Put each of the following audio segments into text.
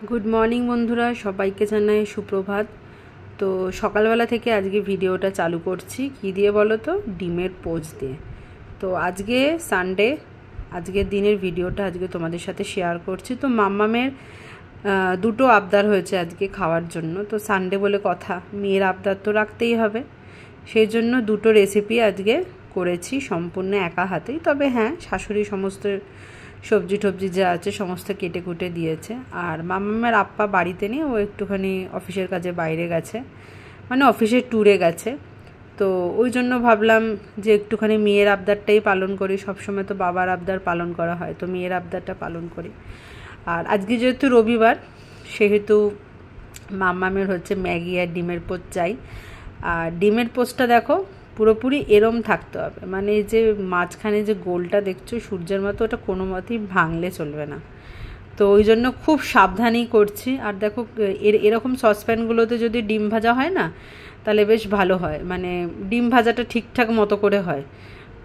Good morning बंधुरा सबाइके जानाई सुप्रभात। तो सकालबेला थेके आजके भिडियोटा चालू करछि कि दिए बोलो तो डिमेर पोच दिए। तो आजके सानडे आजकेर दिनेर भिडियोटा आजके तोमादेर साथे शेयार करछि। तो माम्मामेर दुटो आबदार हयेछे आजके खाওয়ার जन्य। तो सानडे बोले कथा मेयेर आबदार तो राखतेई हबे, सेई जन्य दुटो रेसिपि आजके करेछि सम्पूर्ण एका हातेई। तबे हाँ शाशुड़ी समस्त सब्जी टब्जी जा आछे समस्त केटे कुटे दिएছে। আর মাম্মামের আপ্পা বাড়িতে নেই, ও একটুখানি অফিসের কাজে বাইরে গেছে, মানে অফিসের ট্যুরে গেছে। তো ওই জন্য ভাবলাম যে একটুখানি মেয়ের আবদারটাই পালন করি। সবসময় তো বাবার আবদার পালন করা হয়, তো মেয়ের আবদারটা পালন করি। আর আজকে যেহেতু রবিবার সেহেতু মাম্মামের হচ্ছে ম্যাগি আর ডিমের পোচ চাই। আর ডিমের পোচটা দেখো পুরোপুরি এরম থাকতে হবে, মানে এই যে মাঝখানে যে গোলটা দেখছো সূর্যের মতো, ওটা কোনো মতেই ভাঙলে চলবে না। তো ওই জন্য খুব সাবধানেই করছি। আর দেখো এরকম সসপ্যানগুলোতে যদি ডিম ভাজা হয় না তাহলে বেশ ভালো হয়, মানে ডিম ভাজাটা ঠিকঠাক মতো করে হয়।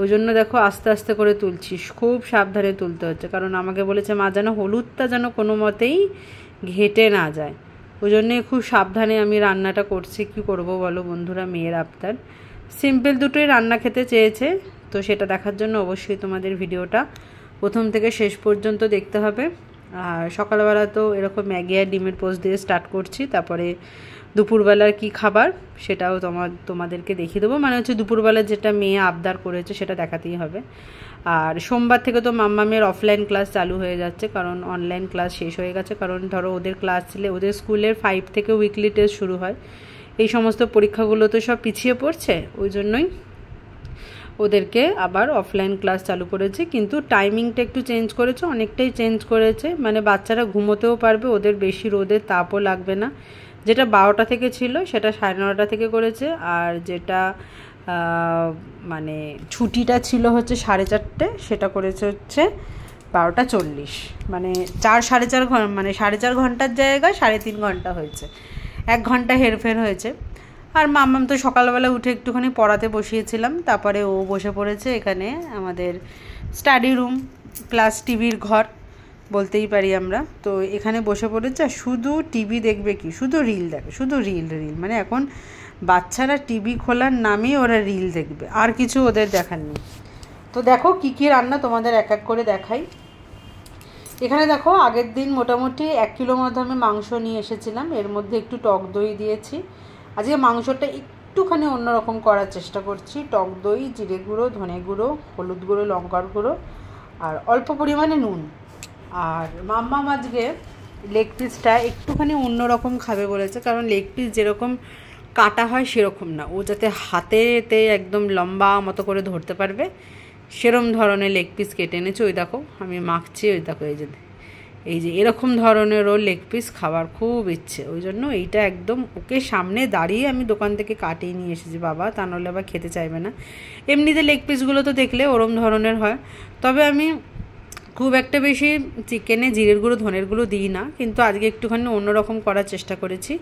ওই জন্য দেখো আস্তে আস্তে করে তুলছি, খুব সাবধানে তুলতে হচ্ছে, কারণ আমাকে বলেছে মা যেন হলুদটা যেন কোনো মতেই ঘেটে না যায়। ওই জন্যই খুব সাবধানে আমি রান্নাটা করছি। কি করব বলো বন্ধুরা, মেয়ের আবদার। সিম্পল দুটোই রান্না খেতে চেয়েছে, তো সেটা দেখার জন্য অবশ্যই তোমাদের ভিডিওটা প্রথম থেকে শেষ পর্যন্ত দেখতে হবে। আর সকালবেলা তো এরকম ম্যাগি আর ডিমের পোচ দিয়ে স্টার্ট করছি, তারপরে দুপুরবেলার কি খাবার সেটাও তোমাদেরকে দেখিয়ে দেবো। মানে হচ্ছে দুপুরবেলা যেটা মেয়ে আবদার করেছে সেটা দেখাতেই হবে। আর সোমবার থেকে তো মাম্মামের অফলাইন ক্লাস চালু হয়ে যাচ্ছে, কারণ অনলাইন ক্লাস শেষ হয়ে গেছে। কারণ ধরো ওদের ক্লাস ছিল, ওদের স্কুলের 5 থেকে উইকলি টেস্ট শুরু হয়। এই সমস্ত পরীক্ষাগুলো তো সব পিছিয়ে পড়ছে, ওই জন্যই ওদেরকে আবার অফলাইন ক্লাস চালু করেছে। কিন্তু টাইমিংটা একটু চেঞ্জ করেছে, অনেকটাই চেঞ্জ করেছে, মানে বাচ্চারা ঘুমোতেও পারবে, ওদের বেশি রোদের তাপও লাগবে না। যেটা 12টা থেকে ছিল সেটা 9:30 থেকে করেছে। আর যেটা মানে ছুটিটা ছিল হচ্ছে 4:30, সেটা করেছে হচ্ছে 12:40। মানে 4-4.5 ঘন্টা, মানে 4.5 ঘন্টার জায়গায় 3.5 ঘন্টা হয়েছে, 1 ঘন্টা হেরফের হয়েছে। আর মাম্মাম তো সকালবেলা উঠে একটুখানি পড়াতে বসিয়েছিলাম, তারপরে ও বসে পড়েছে এখানে আমাদের স্টাডি রুম প্লাস টিভির ঘর বলতেই পারি আমরা। তো এখানে বসে পড়েছে আর শুধু টিভি দেখবে, কি শুধু রিল দেখে, শুধু রিল। মানে এখন বাচ্চারা টিভি খোলার নামেই ওরা রিল দেখবে, আর কিছু ওদের দেখার নেই। তো দেখো কি কি রান্না তোমাদের এক এক করে দেখাই। এখানে দেখো আগের দিন মোটামুটি 1 কিলোর মধ্যে আমি মাংস নিয়ে এসেছিলাম, এর মধ্যে একটু টক দই দিয়েছি। আজকে মাংসটা একটুখানি অন্যরকম করার চেষ্টা করছি। টক দই, জিরে গুঁড়ো, ধনে গুঁড়ো, হলুদ গুঁড়ো, লঙ্কার গুঁড়ো আর অল্প পরিমাণে নুন। আর মাম্মাম আজকে লেগ পিসটা একটুখানি অন্যরকম খাবে বলেছে, কারণ লেগ পিস যেরকম কাটা হয় সেরকম না, ও যাতে হাতেতে একদম লম্বা মতো করে ধরতে পারবে সেরম ধরনের লেগ পিস কেটে এনেছে। ওই দেখো আমি মাখছি, ওই দেখো এই যে এরকম ধরনের ওর লেগ পিস খাবার খুব ইচ্ছে। ওই জন্য এইটা একদম ওকে সামনে দাঁড়িয়ে আমি দোকান থেকে কাটিয়ে নিয়ে এসেছি বাবা, তা নাহলে আবার খেতে চাইবে না। এমনিতে লেগ পিসগুলো তো দেখলে ওরম ধরনের হয়, তবে আমি খুব একটা বেশি চিকেনে জিরের গুঁড়ো ধনের গুঁড়ো দিই না, কিন্তু আজকে একটুখানি অন্যরকম করার চেষ্টা করেছি।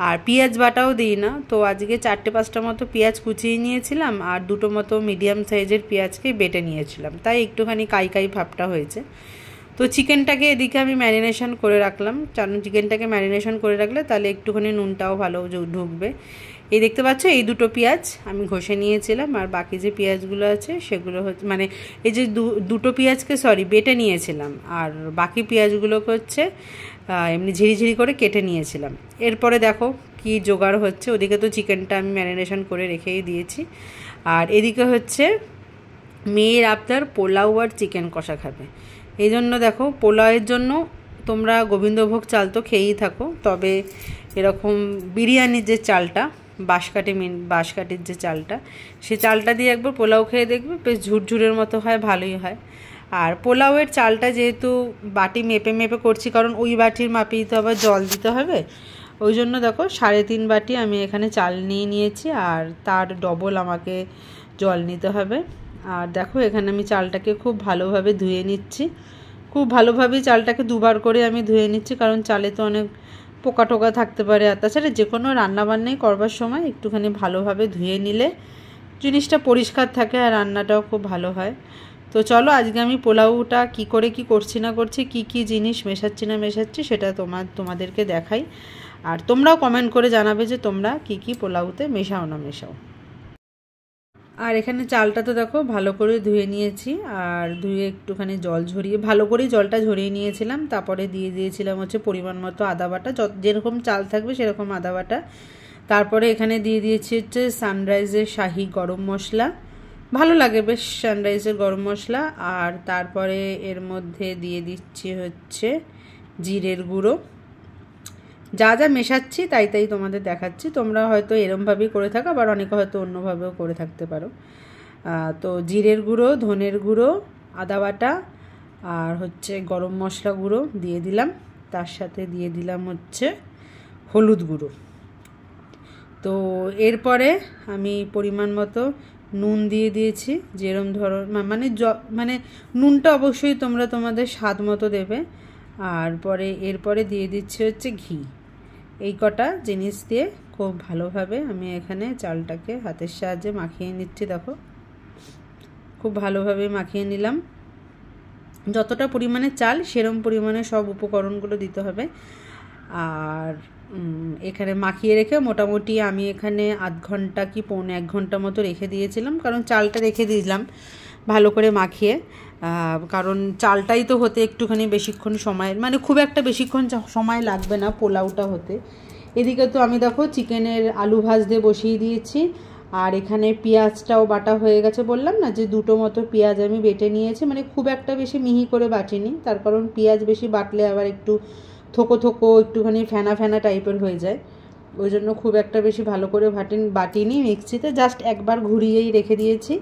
আর পেঁয়াজ বাটাও দিই না। তো আজকে 4-5টা মতো পেঁয়াজ কুচিয়ে নিয়েছিলাম, আর 2টো মতো মিডিয়াম সাইজের পেঁয়াজকে বেটে নিয়েছিলাম, তাই একটুখানি কাই ভাবটা হয়েছে। তো চিকেনটাকে এদিকে আমি ম্যারিনেশন করে রাখলাম, কারণ চিকেনটাকে ম্যারিনেশন করে রাখলে তাহলে একটুখানি নুনটাও ভালো ঢুকবে। এই দেখতে পাচ্ছ এই 2টো পেঁয়াজ আমি ঘষে নিয়েছিলাম, আর বাকি যে পেঁয়াজগুলো আছে সেগুলো হচ্ছে, মানে এই যে 2টো পেঁয়াজকে বেটে নিয়েছিলাম, আর বাকি পেঁয়াজগুলোকে হচ্ছে এমনি ঝিরিঝিরি করে কেটে নিয়েছিলাম। এরপরে দেখো কি জোগাড় হচ্ছে। ওদিকে তো চিকেনটা আমি ম্যারিনেশন করে রেখেই দিয়েছি, আর এদিকে হচ্ছে মেয়ের আবদার পোলাও আর চিকেন কষা খাবে। এই জন্য দেখো পোলাওয়ের জন্য তোমরা গোবিন্দভোগ চাল তো খেয়েই থাকো, তবে এরকম বিরিয়ানির যে চালটা বাঁশকাঠির যে চালটা, সে চালটা দিয়ে একবার পোলাও খেয়ে দেখবে, বেশ ঝুরঝুরের মতো হয়, ভালোই হয়। আর পোলাওয়ের চালটা যেহেতু বাটি মেপে করছি, কারণ ওই বাটির মাপেই তো আবার জল দিতে হবে, ওই জন্য দেখো 3.5 বাটি আমি এখানে চাল নিয়ে নিয়েছি, আর তার ডবল আমাকে জল নিতে হবে। আর দেখো এখানে আমি চালটাকে খুব ভালোভাবে ধুয়ে নিচ্ছি, খুব ভালোভাবেই চালটাকে 2বার করে আমি ধুয়ে নিচ্ছি, কারণ চালে তো অনেক পোকা টোকা থাকতে পারে। আর তাছাড়া যে কোনো রান্নাবান্নাই করবার সময় একটুখানি ভালোভাবে ধুয়ে নিলে জিনিসটা পরিষ্কার থাকে আর রান্নাটাও খুব ভালো হয়। তো চলো আজকে আমি পোলাওটা কি করে কি করছি না করছি, কি জিনিস মেশাচ্ছি না মেশাচ্ছি সেটা তোমাদেরকে দেখাই। আর তোমরাও কমেন্ট করে জানাবে যে তোমরা কি পোলাওতে মেশাও না মেশাও। আর এখানে চালটা তো দেখো ভালো করে ধুয়ে নিয়েছি, আর ধুয়ে একটুখানি জল ঝরিয়ে ভালো করেই জলটা ঝরিয়ে নিয়েছিলাম। তারপরে দিয়ে দিয়েছিলাম হচ্ছে পরিমাণ মতো আদা বাটা, যেরকম চাল থাকবে সেরকম আদা বাটা। তারপরে এখানে দিয়ে দিয়েছি হচ্ছে সানরাইজের শাহি গরম মশলা, ভালো লাগে বেশ সানরাইজের গরম মশলা। আর তারপরে এর মধ্যে দিয়ে দিচ্ছি হচ্ছে জিরের গুঁড়ো। যা যা মেশাচ্ছি তাই তোমাদের দেখাচ্ছি, তোমরা হয়তো এরমভাবেই করে থাকো, আবার অনেকে হয়তো অন্যভাবেও করে থাকতে পারো। তো জিরের গুঁড়ো, ধনের গুঁড়ো, আদা বাটা আর হচ্ছে গরম মশলা গুঁড়ো দিয়ে দিলাম। তার সাথে দিয়ে দিলাম হচ্ছে হলুদ গুঁড়ো। তো এরপরে আমি পরিমাণ মতো নুন দিয়ে দিয়েছি, যেরম ধরো মানে নুনটা অবশ্যই তোমরা তোমাদের স্বাদ মতো দেবে। আর এরপরে দিয়ে দিচ্ছি হচ্ছে ঘি। এই কটা জিনিস দিয়ে খুব ভালোভাবে আমি এখানে চালটাকে হাতের সাহায্যে মাখিয়ে নিচ্ছি। দেখো খুব ভালোভাবে মাখিয়ে নিলাম। যতটা পরিমাণে চাল সেরম পরিমাণে সব উপকরণগুলো দিতে হবে। আর এখানে মাখিয়ে রেখে মোটামুটি আমি এখানে আধ ঘন্টা কি পৌনে 1 ঘন্টা মতো রেখে দিয়েছিলাম, কারণ চালটা রেখে দিয়েছিলাম ভালো করে মাখিয়ে। কারণ চালটাই তো হতে একটুখানি বেশিক্ষণ সময়, মানে খুব একটা বেশিক্ষণ সময় লাগবে না পোলাওটা হতে। এদিকে তো আমি দেখো চিকেনের আলু ভাজতে বসিয়ে দিয়েছি। আর এখানে পেঁয়াজটাও বাটা হয়ে গেছে, বললাম না যে 2টো মতো পেঁয়াজ আমি বেটে নিয়েছি, মানে খুব একটা বেশি মিহি করে বাটিনি, তার কারণ পেঁয়াজ বেশি বাটলে আবার একটু থোকো একটুখানি ফেনা টাইপের হয়ে যায়, ওই জন্য খুব একটা বেশি ভালো করে বাটিনি মিক্সিতে, জাস্ট একবার ঘুরিয়েই রেখে দিয়েছি।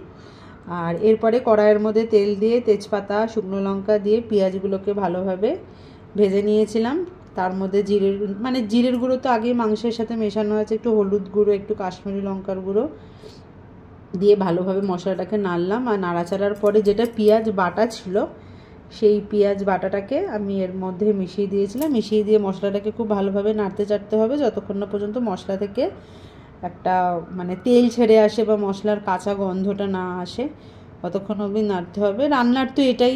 আর এরপরে কড়াইয়ের মধ্যে তেল দিয়ে তেজপাতা শুকনো লঙ্কা দিয়ে পেঁয়াজগুলোকে ভালোভাবে ভেজে নিয়েছিলাম। তার মধ্যে জিরের গুঁড়ো তো আগে মাংসের সাথে মেশানো আছে, একটু হলুদ গুঁড়ো, একটু কাশ্মীরি লঙ্কার গুঁড়ো দিয়ে ভালোভাবে মশলাটাকে নাড়লাম। আর নাড়াচাড়ার পরে যেটা পেঁয়াজ বাটা ছিল সেই পেঁয়াজ বাটাটাকে আমি এর মধ্যে মিশিয়ে দিয়েছিলাম। মিশিয়ে দিয়ে মশলাটাকে খুব ভালোভাবে নাড়তে চাড়তে হবে যতক্ষণ না পর্যন্ত মশলা থেকে একটা মানে তেল ছেড়ে আসে বা মশলার কাঁচা গন্ধটা না আসে, ততক্ষণ অবধি নাড়তে হবে। রান্নার তো এটাই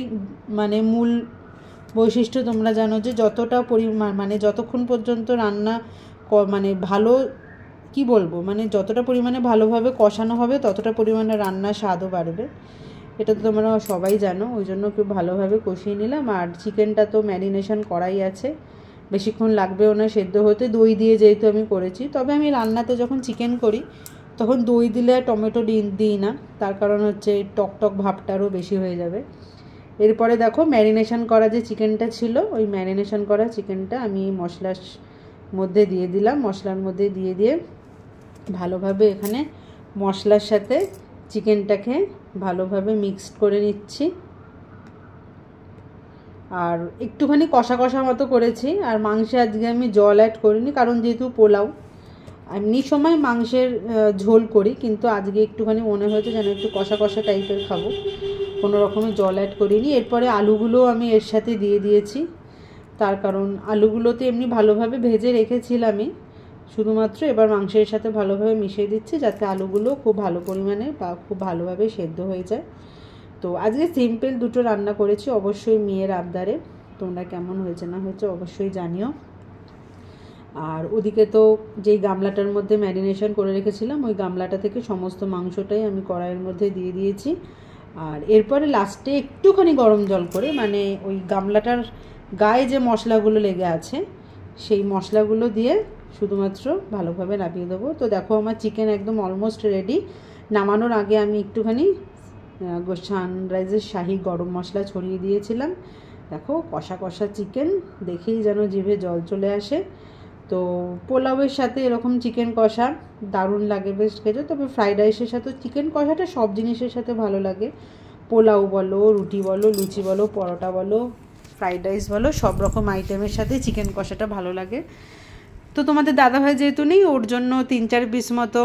মানে মূল বৈশিষ্ট্য, তোমরা জানো যে যতটা পরিমাণ মানে যতক্ষণ পর্যন্ত রান্না মানে ভালো কি বলবো মানে যতটা পরিমাণে ভালোভাবে কষানো হবে ততটা পরিমাণে রান্নার স্বাদও বাড়বে, এটা তো তোমরা সবাই জানো। ওই জন্য খুব ভালোভাবে কষিয়ে নিলাম। আর চিকেনটা তো ম্যারিনেশন করাই আছে, বেশিক্ষণ লাগবেও না সেদ্ধ হতে, দই দিয়ে যেহেতু আমি করেছি। তবে আমি রান্নাতে যখন চিকেন করি তখন দই দিলে টমেটো দিই না, তার কারণ হচ্ছে টক ভাবটা আরও বেশি হয়ে যাবে। এরপরে দেখো ম্যারিনেশন করা যে চিকেনটা ছিল ওই ম্যারিনেশন করা চিকেনটা আমি মশলার মধ্যে দিয়ে দিলাম। মশলার মধ্যে দিয়ে ভালোভাবে এখানে মশলার সাথে চিকেনটাকে ভালোভাবে মিক্সড করে নিচ্ছি। আর একটুখানি কষা মতো করেছি। আর মাংসে আজকে আমি জল অ্যাড করিনি, কারণ যেহেতু পোলাও এমনি সময় মাংসের ঝোল করি, কিন্তু আজকে একটুখানি মনে হয়েছে যেন একটু কষা টাইপের খাবো, কোনো রকমের জল অ্যাড করিনি। এরপরে আলুগুলো আমি এর সাথে দিয়ে দিয়েছি, তার কারণ আলুগুলোতে এমনি ভালোভাবে ভেজে রেখেছিলামই, শুধুমাত্র এবার মাংসের সাথে ভালোভাবে মিশিয়ে দিচ্ছি যাতে আলুগুলো খুব ভালো পরিমাণে বা খুব ভালোভাবে সেদ্ধ হয়ে যায়। তো আজকে সিম্পল 2টো রান্না করেছি, অবশ্যই মেয়ের আবদারে। তোমরা কেমন হয়েছে না হয়েছে অবশ্যই জানিও। আর ওদিকে তো যেই গামলাটার মধ্যে ম্যারিনেশন করে রেখেছিলাম ওই গামলাটা থেকে সমস্ত মাংসটাই আমি কড়াইয়ের মধ্যে দিয়ে দিয়েছি। আর এরপরে লাস্টে একটুখানি গরম জল করে, মানে ওই গামলাটার গায়ে যে মশলাগুলো লেগে আছে সেই মশলাগুলো দিয়ে শুধুমাত্র ভালোভাবে নামিয়ে দেবো। তো দেখো আমার চিকেন একদম অলমোস্ট রেডি। নামানোর আগে আমি একটুখানি সানরাইজের শাহি গরম মশলা ছড়িয়ে দিয়েছিলাম। দেখো কষা চিকেন, দেখেই যেন জিভে জল চলে আসে। তো পোলাওয়ের সাথে এরকম চিকেন কষা দারুণ লাগে বেশ খেতে। তবে ফ্রাইড রাইসের সাথে চিকেন কষাটা সব জিনিসের সাথে ভালো লাগে, পোলাও বলো, রুটি বলো, লুচি বলো, পরোটা বলো, ফ্রাইড রাইস বলো, সব রকম আইটেমের সাথে চিকেন কষাটা ভালো লাগে। তো তোমাদের দাদাভাই যেহেতু নেই, ওর জন্য 3-4 পিস মতো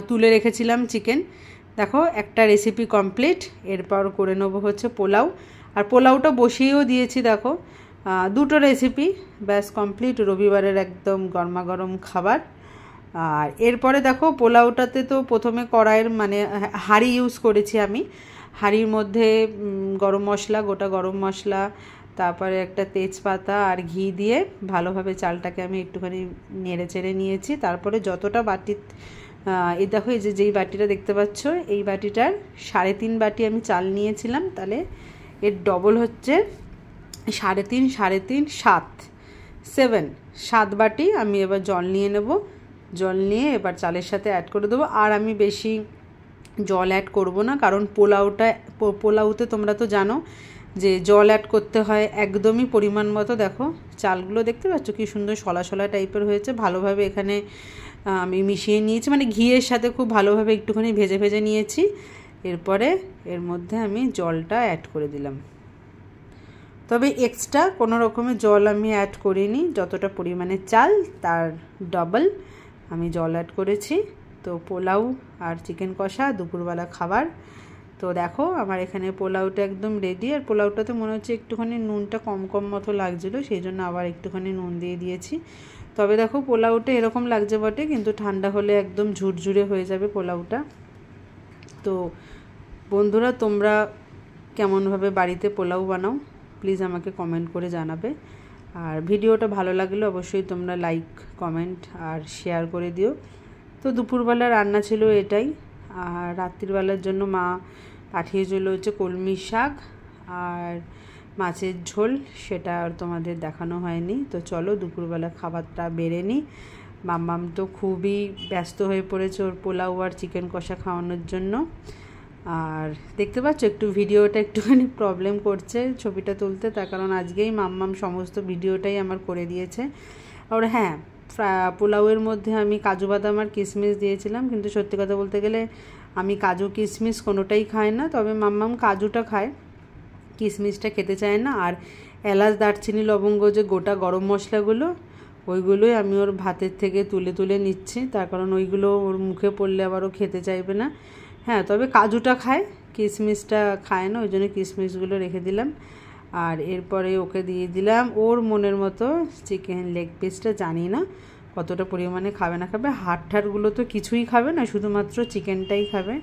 তুলে রেখেছিলাম চিকেন। দেখো একটা রেসিপি কমপ্লিট। এরপর করে নেবো হচ্ছে পোলাও, আর পোলাওটা বসিয়েও দিয়েছি। দেখো 2টো রেসিপি ব্যাস কমপ্লিট, রবিবারের একদম গরমাগরম খাবার। আর এরপরে দেখো পোলাওটাতে তো প্রথমে কড়াইয়ের মানে হাঁড়ি ইউজ করেছি আমি। হাঁড়ির মধ্যে গরম মশলা, গোটা গরম মশলা, তারপরে একটা তেজপাতা আর ঘি দিয়ে ভালোভাবে চালটাকে আমি একটুখানি নেড়ে চেড়ে নিয়েছি। তারপরে যতটা বাটি, এই দেখো এই যেই বাটিটা দেখতে পাচ্ছ, এই বাটিটার 3.5 বাটি আমি চাল নিয়েছিলাম, তাহলে এর ডবল হচ্ছে 3.5, 7 বাটি আমি এবার জল নিয়ে নেব। জল নিয়ে এবার চালের সাথে অ্যাড করে দেবো। আর আমি বেশি জল অ্যাড করব না, কারণ পোলাওতে তোমরা তো জানো যে জল অ্যাড করতে হয় একদমই পরিমাণ মতো। দেখো চালগুলো দেখতে পাচ্ছ কি সুন্দর শলা শলা টাইপের হয়েছে। ভালোভাবে এখানে আমি মিশিয়ে নিয়েছি, মানে ঘিয়ের সাথে খুব ভালোভাবে একটুখানি ভেজে ভেজে নিয়েছি। এরপরে এর মধ্যে আমি জলটা অ্যাড করে দিলাম। তবে এক্সট্রা কোনো রকমের জল আমি অ্যাড করিনি, যতটা পরিমাণে চাল তার ডবল আমি জল অ্যাড করেছি। তো পোলাও আর চিকেন কষা দুপুরবেলা খাবার। তো দেখো আমার এখানে পোলাওটা একদম রেডি। আর পোলাওটাতে মনে হচ্ছে একটুখানি নুনটা কম কম মতো লাগছিলো, সেই জন্য আবার একটুখানি নুন দিয়ে দিয়েছি। তবে দেখো পোলাওটা এরকম লাগছে বটে, কিন্তু ঠান্ডা হলে একদম ঝুরঝুরে হয়ে যাবে পোলাওটা। তো বন্ধুরা, তোমরা কেমনভাবে বাড়িতে পোলাও বানাও প্লিজ আমাকে কমেন্ট করে জানাবে। আর ভিডিওটা ভালো লাগলে অবশ্যই তোমরা লাইক, কমেন্ট আর শেয়ার করে দিও। তো দুপুরবেলা রান্না ছিল এটাই। আর রাত্রিবেলার জন্য মা পাঠিয়েছিল হচ্ছে কলমি শাক আর মাছের ঝোল, সেটা আর তোমাদের দেখানো হয়নি। তো চলো দুপুরবেলা খাবারটা বেড়ে নিই। মাম্মাম তো খুবই ব্যস্ত হয়ে পড়েছে ওর পোলাও আর চিকেন কষা খাওয়ানোর জন্য। আর দেখতে পাচ্ছ একটু ভিডিওটা একটুখানি প্রবলেম করছে ছবিটা তুলতে, তার কারণ আজকেই মাম্মাম সমস্ত ভিডিওটাই আমার করে দিয়েছে। আর হ্যাঁ, পোলাওয়ের মধ্যে আমি কাজু বাদাম আর কিশমিশ দিয়েছিলাম, কিন্তু সত্যি কথা বলতে গেলে আমি কাজু কিশমিশ কোনোটাই খাই না। তবে মাম্মাম কাজুটা খায়, কিশমিশটা খেতে চায় না। আর এলাচ, দারচিনি, লবঙ্গ যে গোটা গরম মশলাগুলো, ওইগুলোই আমি ওর ভাতের থেকে তুলে তুলে নিচ্ছি, তার কারণ ওইগুলো ওর মুখে পড়লে আবার ও খেতে চাইবে না। হ্যাঁ, তবে কাজুটা খায়, কিশমিশটা খায় না, ওই জন্য কিশমিশগুলো রেখে দিলাম। আর এরপরে ওকে দিয়ে দিলাম ওর মনের মতো চিকেন লেগ পিসটা। জানি না কতটা পরিমাণে খাবে না খাবে, হাড় তো কিছুই খাবে না, শুধুমাত্র চিকেনটাই খাবে।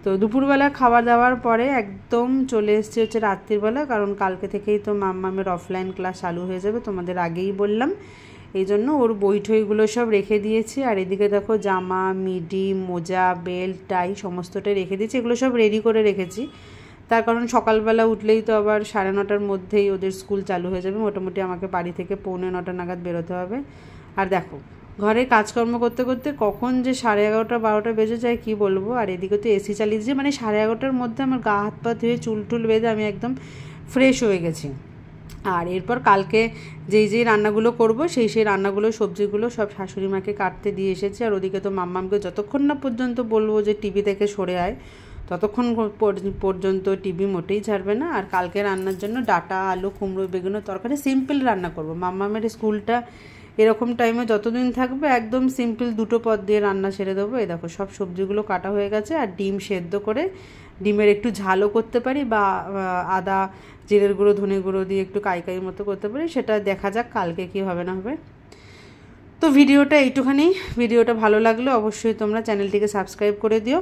তো দুপুরবেলা খাওয়া দাওয়ার পরে একদম চলে এসছে হচ্ছে রাত্রিবেলা, কারণ কালকে থেকেই তো মাম্মামের অফলাইন ক্লাস চালু হয়ে যাবে, তোমাদের আগেই বললাম। এই জন্য ওর বই ঠইগুলো সব রেখে দিয়েছি। আর এদিকে দেখো জামা, মিডি, মোজা, বেল্ট, টাই সমস্তটাই রেখে দিয়েছি। এগুলো সব রেডি করে রেখেছি, তার কারণ সকালবেলা উঠলেই তো আবার 9:30-র মধ্যেই ওদের স্কুল চালু হয়ে যাবে। মোটামুটি আমাকে বাড়ি থেকে 9:45 নাগাদ বেরোতে হবে। আর দেখো ঘরে কাজকর্ম করতে করতে কখন যে 11:30-12টা বেজে যায় কি বলবো। আর এদিকে তো এসি চালিয়ে দিয়েছে, মানে 11:30-র মধ্যে আমার গা হাত পা ধুয়ে চুল টুল বেঁধে আমি একদম ফ্রেশ হয়ে গেছি। আর এরপর কালকে যেই রান্নাগুলো করব সেই রান্নাগুলো, সবজিগুলো সব শাশুড়ি মাকে কাটতে দিয়ে এসেছি। আর ওদিকে তো মাম্মামকে যতক্ষণ না পর্যন্ত বলবো যে টিভি থেকে সরে আয়, ততক্ষণ পর্যন্ত টিভি মোটেই ছাড়বে না। আর কালকে রান্নার জন্য ডাটা, আলু, কুমড়ো, বেগুনের তরকারি সিম্পল রান্না করব। মাম্মামের স্কুলটা এরকম টাইমে যতদিন থাকবে একদম সিম্পল 2টো পদ দিয়ে রান্না ছেড়ে দেবো। এই দেখো সব সবজিগুলো কাটা হয়ে গেছে। আর ডিম সেদ্ধ করে, ডিমের একটু ঝালও করতে পারি, বা আদা, জিরের গুঁড়ো, ধনে গুঁড়ো দিয়ে একটু কাই মতো করতে পারি, সেটা দেখা যাক কালকে কি হবে না হবে। তো ভিডিওটা এইটুখানি। ভিডিওটা ভালো লাগলে অবশ্যই তোমরা চ্যানেলটিকে সাবস্ক্রাইব করে দিও।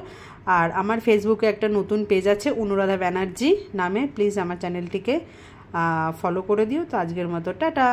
আর আমার ফেসবুকে একটা নতুন পেজ আছে অনুরাধা ব্যানার্জি নামে, প্লিজ আমার চ্যানেলটিকে ফলো করে দিও। তো আজকের মতো টাটা।